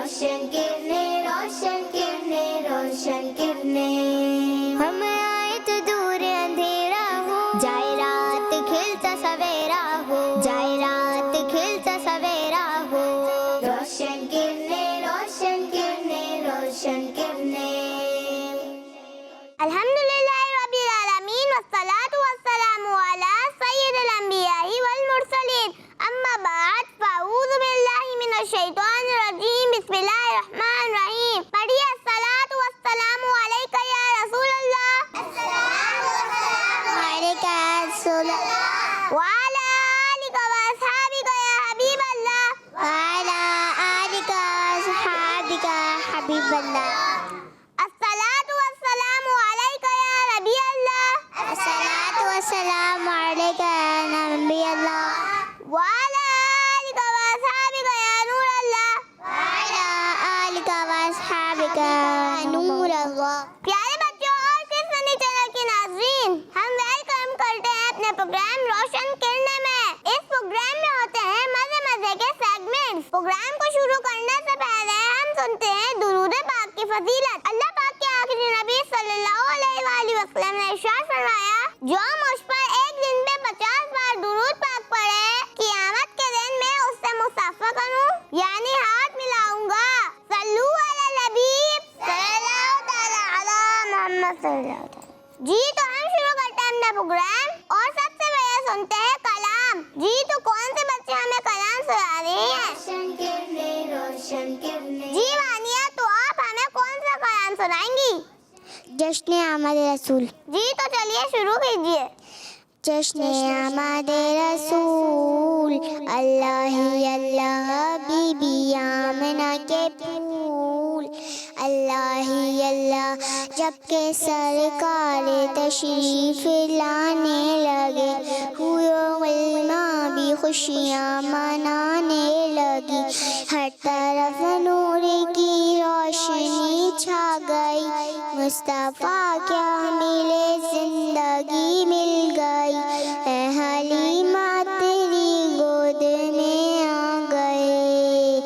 रोशन किरणें, रोशन किरणें, रोशन किरणें। हम आए तो दूर अंधेरा हो, जाए रात खिलता सवेरा हो, जाए रात खिलता सवेरा हो। रोशन किरणें, रोशन किरणें, रोशन किरणें। अल्हम्दुलिल्लाहि रब्बिल आलमीन वस्सलातु वस्सलामु अला सय्यिदिल अंबिया'i वल मुरसलीन। अम्मा बाद फ़अऊज़ु बिल्लाहि मिनश शैतानिर रजीम। बिस्मिल्लाहिर रहमानिर रहीम। पढ़िए अस्सलातु वस्सलामु अलैका या रसूल अल्लाह। अस्सलातु वस्सलामु अलैका या रसूल अल्लाह। व अला आलिका व अस्हाबिका या हबीब अल्लाह। व अला आलिका व अस्हाबिका या हबीब अल्लाह। अस्सलातु वस्सलामु अलैका या नबी अल्लाह। अस्सलातु वस्सलामु अलैका या नबी अल्लाह। व अला आलिका व अस्हाबिका या नूर अल्लाह। व अला आलिका व अस्हाबिका या नूर अल्लाह। प्यारे बच्चों और किस फनी चैनल की नाज़रीन, हम वेलकम करते हैं अपने प्रोग्राम रोशन किरणें में। इस प्रोग्राम में होते हैं मजे मजे के सेगमेंट्स। प्रोग्राम को शुरू करने से पहले हम सुनते हैं दुरूद पाक की फजीलत। अल्लाह पाक के आखिरी नबी सल्लल्लाहु अलैहि वसल्लम ने इरशाद फरमाया, जो मुझ पर एक दिन में 50 बार दुरूद पाक पढ़े, क़यामत के दिन मैं उससे मुसाफा करूं, यानी हाथ मिलाऊंगा। सल्लू अला नबी सल्लल्लाहु तआला अला मोहम्मद सल्लल्लाहु तआला। जी तो हम शुरू करते हैं अपना प्रोग्राम और सबसे पहले सुनते हैं कलाम। जी तो कौन से बच्चे हमें कलाम सुना रहे हैं? रोशन किरणें, रोशन किरणें। जी वानिया, तो आप हमें कौन सा कलाम सुनाएंगी? जश्न आमद रसूल। जी तो चलिए शुरू कीजिए। जश्न आमद रसूल, अल्लाह ही अल्लाह बीबी आमना के फूल, अल्लाह ही अल्लाह जबकि सरकार तशरीफ लाने लगे, हुआ भी खुशियाँ मनाने लगी, हर तरफ नूर की रोशनी छा गई, मुस्तफ़ा क्या मिले जिंदगी मिल गई, ऐ हलीमा तेरी गोद में आ गए,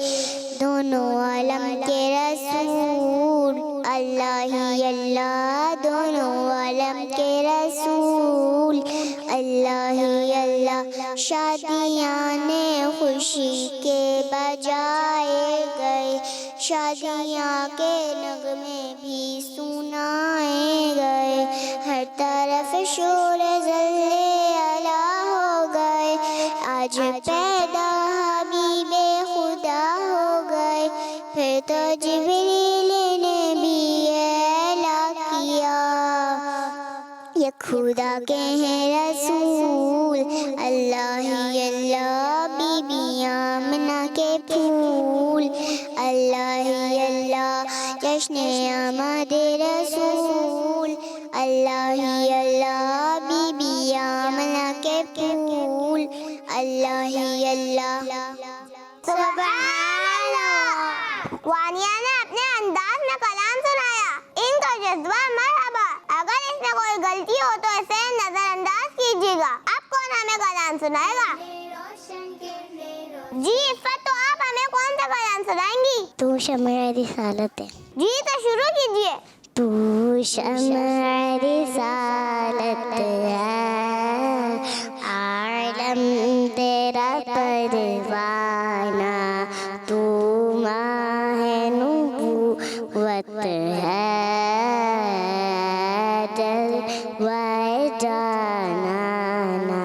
दोनों आलम के रसूल, अल्लाह ही अल्लाह दोनों आलम के रसूल, अल्लाह ही अल्लाह शादियाँ ने खुशी के बजाए गए, शादियाँ के नगमे भी सुनाए गए, हर तरफ शोर ज़ल्ले अला हो गए, आज पैदा हबीबे खुदा हो गए, फिर तो जिब्रील ने भी ऐला किया, ये खुदा के हैं रसूल, अल्लाह ही अल्लाह बीबी आमना के फूल, अल्लाह ही अल्लाह जश्न आमद रसूल, अल्लाह ही अल्लाह बीबी आमना के फूल, अल्लाह ही अल्लाह। सुभान अल्लाह। वानिया ने अपने अंदाज में कलाम सुनाया, इनका जज्बा मरहबा। अगर इसमें कोई गलती हो तो इसे नजरअंदाज कीजिएगा। अब कौन हमें कलाम सुनाएगा? जी इफ़त, तो आप हमें कौन सा कलाम सुनाएंगी? तू शम्अ रिसालत है। जी तो शुरू कीजिए। तू शम्अ रिसालत है, आलम तेरा परवाना, तू माहे नबूवत है, जलवाए जानाना,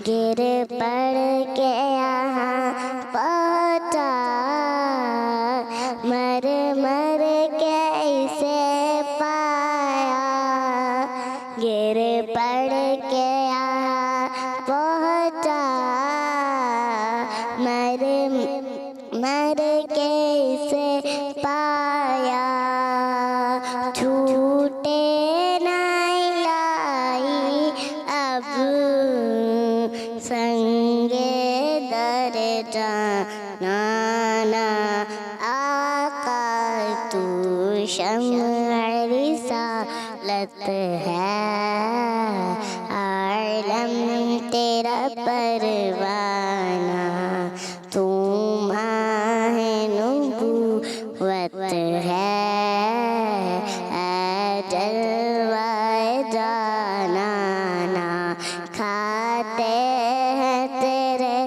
गिर पड़ के यहाँ पहुँचा, मर मर के इसे पाया, गिर पड़ के यहाँ पहुँचा, मर मर के इसे पाया, छूटे ना लाई अब संगे दर जाना, आका तू शम्अ रिसालत है, आलम तेरा परवाना, तू माहे नबूवत वत है जलवाए जाना ना खाते हैं तेरे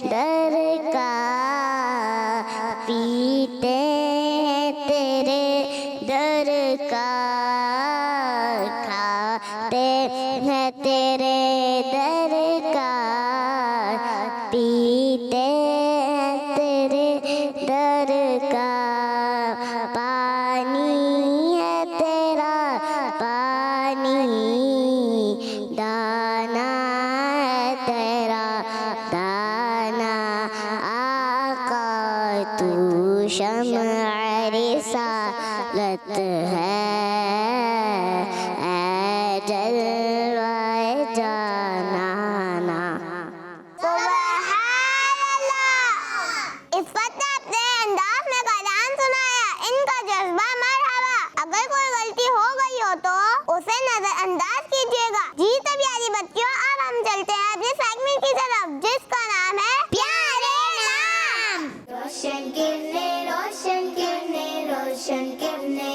दर का पीते हैं तेरे दर का खाते हैं तेरे दर का पीते हैं तेरे दर का पानी है तेरा पानी दाना है तेरा दाना आका तू शम्अ रिसालत है जलवाए जाना ना। इस वक्त ने अपने अंदाज में कलाम सुनाया, इनका जज्बा मरहबा। अगर कोई गलती हो गई हो तो उसे नजरअंदाज कीजिएगा। जी तो प्यारी बच्चों, अब हम चलते हैं अपने सेगमेंट की तरफ जिसका नाम है प्यारे नाम। रोशन किरने रोशन किरने रोशन किरने।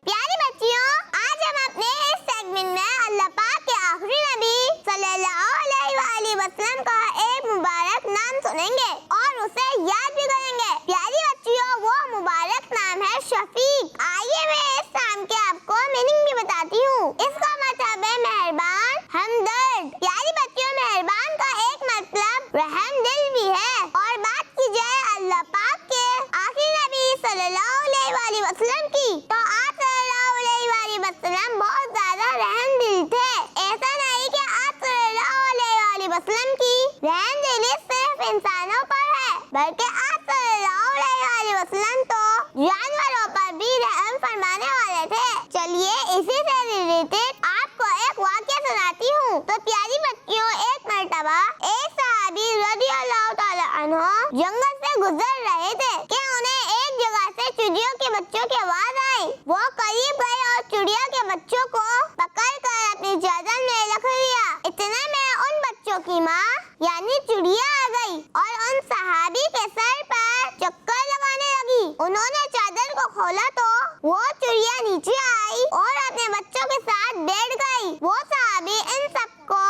प्यारी बच्चियों, आज हम अपने इस सेगमेंट में अल्लाह पाक के आखिरी नबी सल्लल्लाहु अलैहि वसल्लम का एक मुबारक नाम सुनेंगे और उसे याद भी करेंगे। प्यारी बच्चियों, वो मुबारक नाम है शफीक। आइए मैं इस नाम के आपको मीनिंग भी बताती हूँ। इसका मतलब है मेहरबान, हमदर्द। प्यारी बच्चियों, मेहरबान का एक मतलब रहम दिल भी है। और बात की जाए अल्लाह पाक के आखिरी नबी सल्लल्लाहु अलैहि वसल्लम की, तो आप सल्लल्लाहु अलैहि वसल्लम बहुत ज्यादा रहम दिल थे। ऐसा नहीं कि आप सल्लल्लाहु अलैहि वसल्लम की रहम दिली सिर्फ इंसानों पर है, बल्कि आप सल्लल्लाहु अलैहि वसल्लम तो जानवरों पर भी रहम फरमाने वाले थे। चलिए इसी से रिलेटेड आपको एक वाक़या सुनाती हूँ। तो प्यारी बच्चियों, एक मर्तबा एक सहाबी रज़ियल्लाहु ताला अन्हु जंगल से गुजर रहे थे कि उन्हें एक जगह से चिड़ियों के बच्चों की आवाज आई। वो करीब गए और चिड़िया के बच्चों को पकड़कर अपनी चादर में रख लिया। इतने में उन बच्चों की माँ यानी चिड़िया आ गई और उन सहाबी के सर पर चक्कर लगाने लगी। उन्होंने चादर को खोला तो वो चिड़िया नीचे आई और अपने बच्चों के साथ बैठ गई। वो सहाबी इन सबको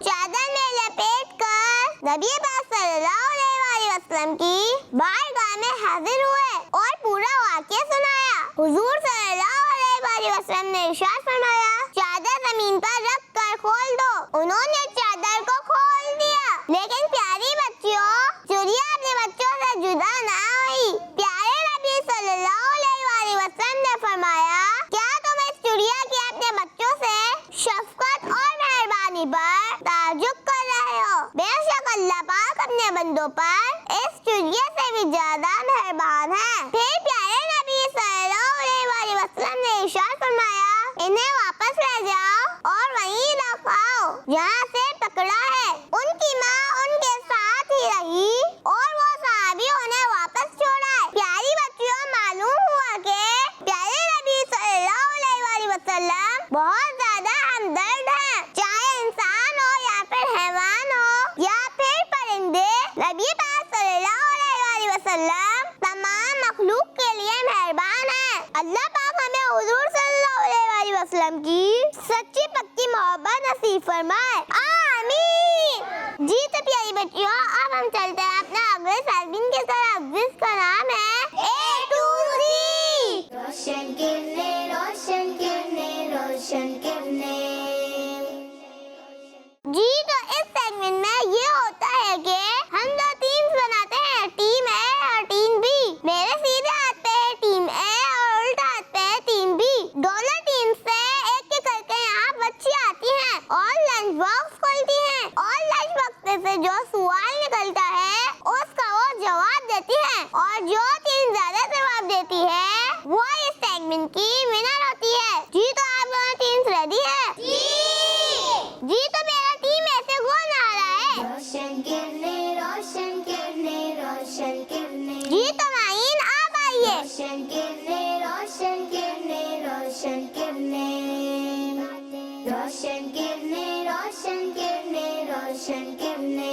चादर में लपेट कर नबी पाक सल्लल्लाहु अलैहि वसल्लम की बारगाह में हाजिर हुए और पूरा वाक़या सुनाया। हुजूर सल्लल्लाहु अलैहि वसल्लम ने इरशाद फरमाया, चादर जमीन पर रख कर खोल दो। उन्होंने चादर को खोल दिया, लेकिन प्यारी बच्चियों, चिड़िया अपने बच्चों से जुदा ना हुई। प्यारे नबी सल्लल्लाहु अलैहि वसल्लम ने फरमाया, क्या तुम इस चिड़िया के अपने बच्चों से शफकत और मेहरबानी पर ताज्जुब कर रहे हो? बेशक अल्लाह पाक अपने बंदों पर इस चिड़िया से भी ज्यादा मेहरबान है। फिर प्यारे नबी सल्लल्लाहु अलैहि वसल्लम ने इरशाद फरमाया, इन्हें वापस ले जाओ और वहीं रखाओ जहाँ से पकड़ा है। उनकी माँ उनके साथ ही रही और वो सहाबी उन्हें वापस छोड़ा। प्यारी बच्चियों, मालूम हुआ कि प्यारे नबी सल्लल्लाहु अलैहि वसल्लम बहुत ज्यादा हमदर्द हैं। चाहे इंसान हो या फिर हैवान हो या फिर परिंदे, नबी पाक सल्लल्लाहु अलैहि वसल्लम तमाम मखलूक के लिए मेहरबान है। अल्लाह पाक हमें हुजूर सल्लल्लाहु अलैहि वसल्लम की सच्ची पक्की मोहब्बत नसीब फरमाए, आमीन। जी तो प्यारी बच्चियों, अब हम चलते हैं अपने अगले सेगमेंट की तरफ जिसका नाम है A to Z। रोशन किरने रोशन किरने रोशन किरने। जी तो इस सेगमेंट में ये होता है कि हम दो टीम्स बनाते हैं, टीम ए और टीम बी। मेरे सीधे हाथ पे है टीम ए और उल्टा हाथ पे है टीम बी। दोनों टीम से एक एक करके यहाँ बच्ची आती हैं और लंच बॉक्स खोलती हैं और लंच बॉक्स से जो सवाल निकलता है उसका वो जवाब देती है और जो टीम ज्यादा जवाब देती है वो इस सेगमेंट की विनर होती है। जी तो आप दोनों टीम्स रेडी है? जी तो मेरा टीम ऐसे कौन आ रहा है? रोशन किरने रोशन किरने रोशन किरने। जी तो माइन आप आइए। रोशन किरने रोशन किरने रोशन किरने रोशन किरने रोशन किरने रोशन किरने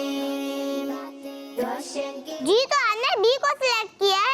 रोशन। जी तो आपने बी को सिलेक्ट किया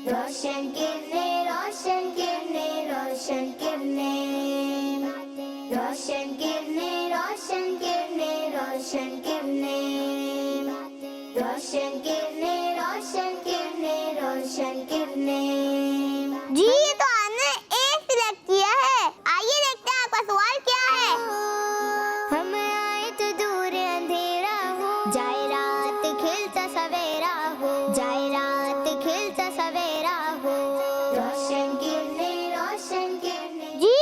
रोशन किरणें रोशन किरणें रोशन किरणें रोशन किरणें रोशन किरणें रोशन किरणें रोशन किरणें रोशन किरणें रोशन किरणें। जी तो आपने ए सिलेक्ट किया है। आइए देखते हैं आपका सवाल क्या है। हम आए तो दूर अंधेरा हो, जाए रात खिलता सवेरा हो, जाए रात खिलता सवेरा हो। रोशन किरणें रोशन किरणें। जी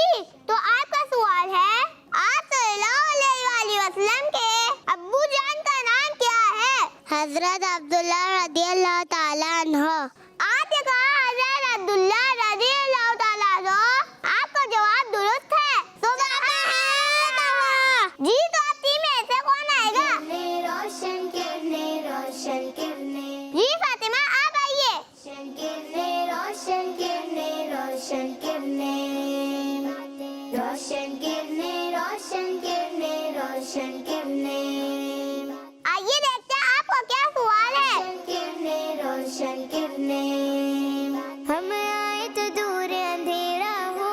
तो आपका सवाल है, आप सल्लल्लाहु अलैहि वसल्लम के अब्बू जान का नाम क्या है? हजरत अब्दुल्ला रज़ियल्लाहु ताला अन्हु। आपने कहा हजरत अब्दुल्ला रज़ियल्लाहु ताला अन्हु। आपका जवाब दुरुस्त है। सुबहानल्लाह। जी तो आप टीम में से कौन आएगा? रोशन किरणें रोशन किरणें। जी फातिमा आप आइए। रोशन किरणें रोशन किरणें रोशन किरणें रोशन किरणें रोशन किरणें रोशन किरणें। आइए देखते हैं आपका क्या सवाल है। रोशन किरणें हम आए तो दूर अंधेरा हो,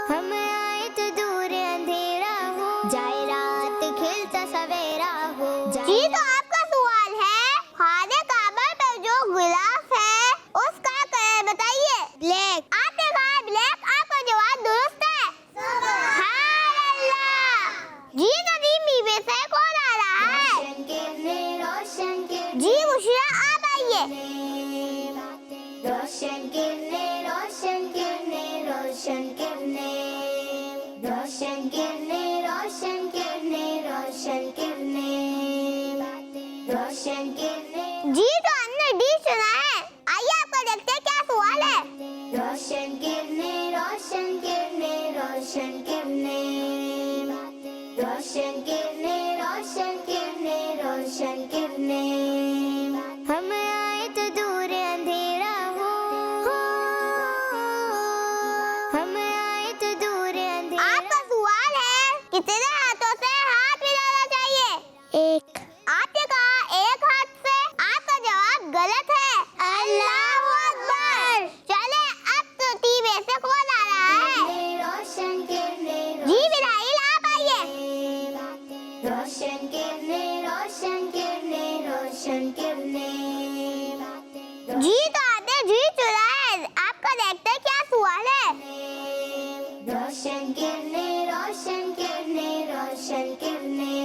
हम आए तो दूर अंधेरा हो, जाए रात खिलता सवेरा हो। जी तो आपका सवाल है, खाने काबा पर जो गिलाफ है उसका कलर बताइए। ब्लैक। आपने कहा ब्लैक। आपका जवाब दुरुस्त है। सुबहानल्लाह। जी तो टीम बी से कौन आ रहा है? रोशन किरणें जी मुशिरा आप आइए। रोशन किरणें रोशन किरणें रोशन किरणें रोशन किरणें रोशन किरणें रोशन किरणें रोशन किरणें। जी तो हमने डी सुना है। आइए आपको देखते हैं क्या सवाल है। रोशन किरणें रोशन किरणें रोशन किरणें रोशन किरणें रोशन किरणें रोशन किरणें हम आए तो दूर अंधेरा हो, हम आए तो दूर अंधेरा। आपका सवाल है, कितने हाथों से हाथ मिलाना चाहिए? एक। आपने कहा एक हाथ से। आपका जवाब गलत है। अल्लाहु अकबर। चले अब तो टीम से कौन आ रहा है? रोशन किरणें जी बिलाइल आप आइए। रोशन किरणें रोशन किरणें रोशन किरणें। जी तो आपने जी चुना है। आपका देखते हैं क्या सवाल है। रोशन किरणें रोशन किरणें रोशन किरणें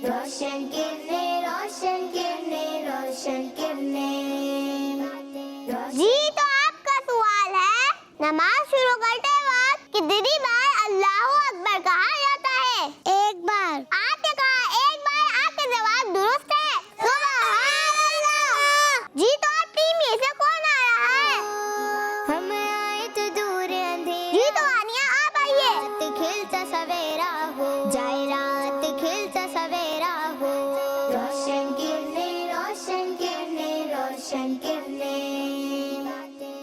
रोशन किरणें रोशन किरणें रोशन किरणें। जी तो आपका सवाल है, नमाज शुरू करते वक्त कितनी बार अल्लाहु अकबर कहा जाता है? एक बार। आपने कहा एक बार। आपका जवाब दुरुस्त है। सुबहानल्लाह। जी तो आप टीम में से कौन आ रहा है? हम आए तो दूर अंधेरा। जी तो आनिया आप आइए। रात खिलता सवेरा हो, जाए रात खिलता सवेरा हो। रोशन किरणें रोशन किरणें रोशन किरणें।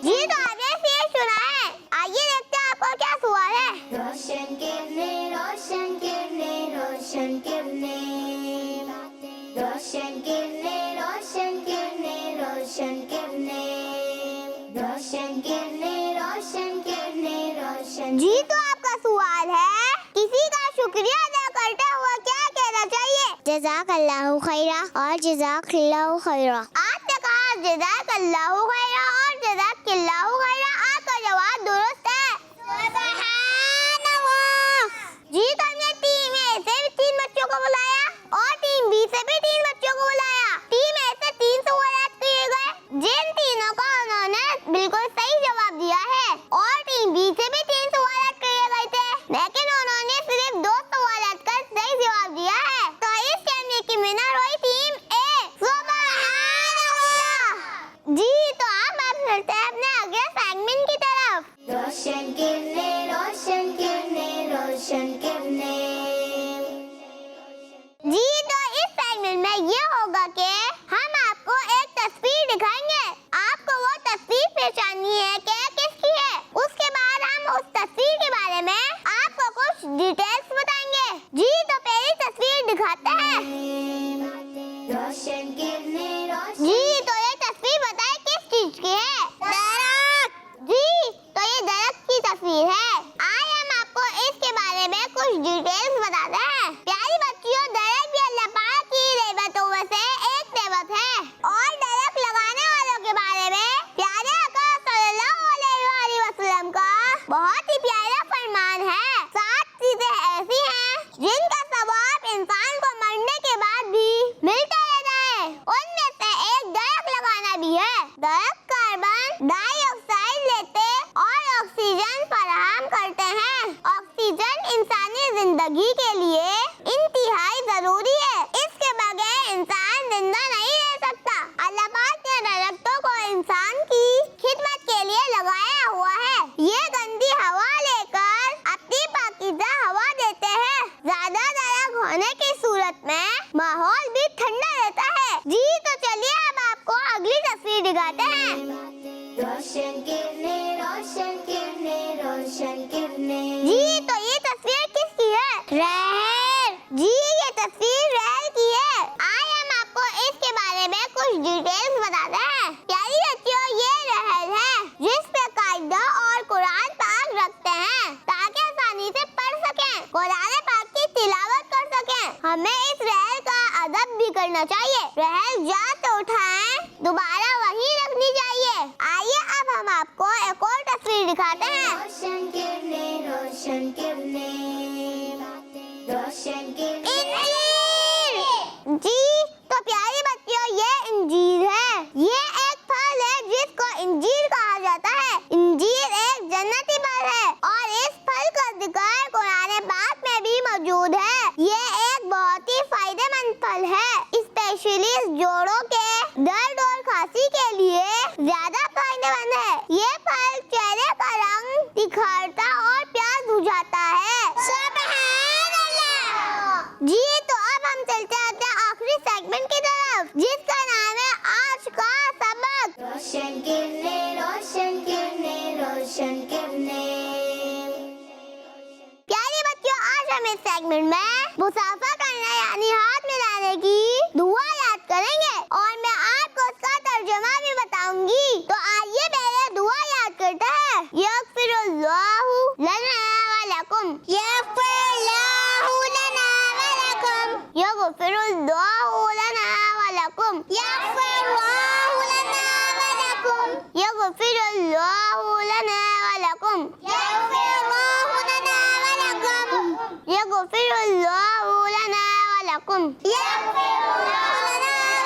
जी तो आपने शेर सुना है। आइए देखते हैं आपको क्या सवाल है। रोशन किरणें रोशन किरणें रोशन किरणें रोशन किरणें रोशन किरणें रोशन किरणें रोशन किरणें रोशन किरणें रोशन। जी तो आपका सवाल है, किसी का शुक्रिया अदा करते हुए क्या कहना चाहिए? जज़ाकल्लाहु खैरा और जज़ाकल्लाहु खैरा। आपने कहा जज़ाकल्लाहु खैरा और जज़ाकल्लाहु खैरा। आपका जवाब दुरुस्त है। सुबहानल्लाह। जी तो हमने टीम ए से भी 3 बच्चों को बुलाया और टीम बी से भी 3 बच्चों को बुलाया। टीम ए से 3 सवाल किए गए, जिन तीनों का उन्होंने बिल्कुल सही जवाब दिया है, और टीम बी से भी 3 सवाल किए गए थे, लेकिन उन्होंने सिर्फ 2 सवाल का सही जवाब दिया है। तो इस कैमरे की विनर हुई टीम ए। सुबहानल्लाह। जी तो आप फिरते हैं अपने अगले दरख्त कार्बन डाइऑक्साइड लेते और ऑक्सीजन फराहम करते हैं। ऑक्सीजन इंसानी जिंदगी के लिए इंतहाई जरूरी है। इसके बगैर इंसान जिंदा नहीं रह सकता। अल्लाह पाक ने दरख्तों को इंसान की खिदमत के लिए लगाया हुआ है। ये गंदी हवा लेकर अपनी पाकीज़ा हवा देते हैं। ज्यादा दरख्त होने की सूरत में माहौल भी ठंडा रहता है। जी तो चलिए अब आपको अगली तस्वीर दिखाते हैं। रोशन किरणें, रोशन किरणें, रोशन किरणें। जी तो ये तस्वीर किसकी है? रहर। जी ये तस्वीर रहर की है। आज हम आपको इसके बारे में कुछ डिटेल्स बताते हैं। प्यारी बच्चियों, ये रहर है जिस पे कायदा और कुरान पाक रखते हैं ताकि आसानी से पढ़ सकें, कुरान पाक की तिलावत कर सकें। हमें इस रहर का अदब भी करना चाहिए। रहर जा तो उठाएं, दोबारा वहीं रखनी चाहिए। आइए अब हम आपको एक और तस्वीर दिखाते हैं। रोशन किरणें, रोशन किरणें, रोशन किरणें। इंजीर। जी तो प्यारी बच्चियों, ये इंजीर है। ये एक फल है जिसको इंजीर कहा जाता है। इंजीर एक जन्नती फल है और इस फल का जिक्र कुरान पाक में भी मौजूद है। ये एक बहुत ही फायदेमंद फल है, स्पेशली जोड़ों के दर्द और खांसी के लिए ज्यादा फायदेमंद है। ये फल चेहरे का रंग दिखाता और प्यास बुझाता है। सुभान अल्लाह। जी तो अब हम चलते हैं आखिरी सेगमेंट की तरफ, जिसका नाम है आज का सबक। रोशन किरणें, रोशन किरणें, रोशन किरणें। प्यारी बच्चों, आज हम इस सेगमेंट में मुसाफा करना यानी हाथ मिलाने की दुआ याद करेंगे और मैं आपको उसका तर्जुमा भी बताऊंगी। तो आइए पहले दुआ याद करते हैं। यगफिरुल्लाहु लना व लकुम, यगफिरुल्लाहु लना व लकुम, यगफिरुल्लाहु लना व लकुम, यगफिरुल्लाहु लना व लकुम, यगफिरुल्लाहु लना व लकुम, यगफिरुल्लाहु लना व लकुम, यगफिरुल्लाहु लना व लकुम, यगफिरुल्लाहु लना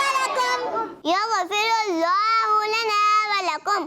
व लकुम, यगफिरुल्लाहु लना व लकुम।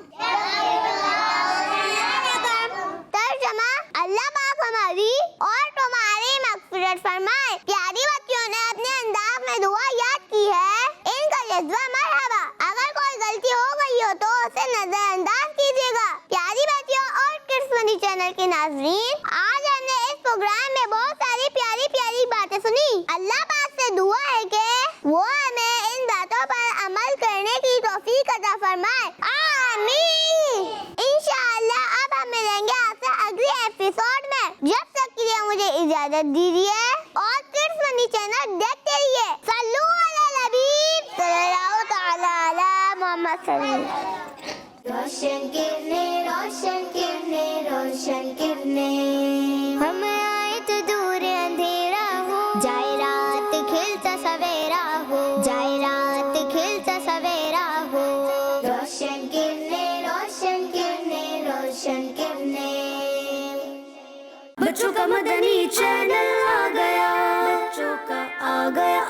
तर्जुमा, अल्लाह पाक हमारी और तुम्हारी मग़फ़िरत फरमाए। प्यारी बच्चियों ने अपने अंदाज में दुआ याद की है, इनका जज्बा मरहबा। अगर कोई गलती हो गई हो तो उसे नजरअंदाज कीजिएगा। प्यारी बच्चियों और किड्स फनी चैनल के नाज़रीन, आज हमने इस प्रोग्राम में बहुत सारी प्यारी प्यारी बातें सुनी। अल्लाह पाक से दुआ है कि वो हमें इन बातों पर अमल करने की तौफीक अता फरमाए। आमीन। इंशाअल्लाह अब हम मिलेंगे आपसे अगले एपिसोड में। जब तक के लिए मुझे इजाजत दीजिए और किड्स फनी चैनल देखते रहिए। सल्लू अला नबी सल्लल्लाहु तआला अला मोहम्मद सल्लल्लाहु। रोशन किरणें, रोशन किरणें, रोशन किरणें। हम आए तो दूर अंधेरा हो, जाए रात खिलता सवेरा हो, जाए रात खिलता सवेरा हो। रोशन किरणें, रोशन किरणें, रोशन किरणें। बच्चों का मदनी चैनल आ गया, बच्चों का आ गया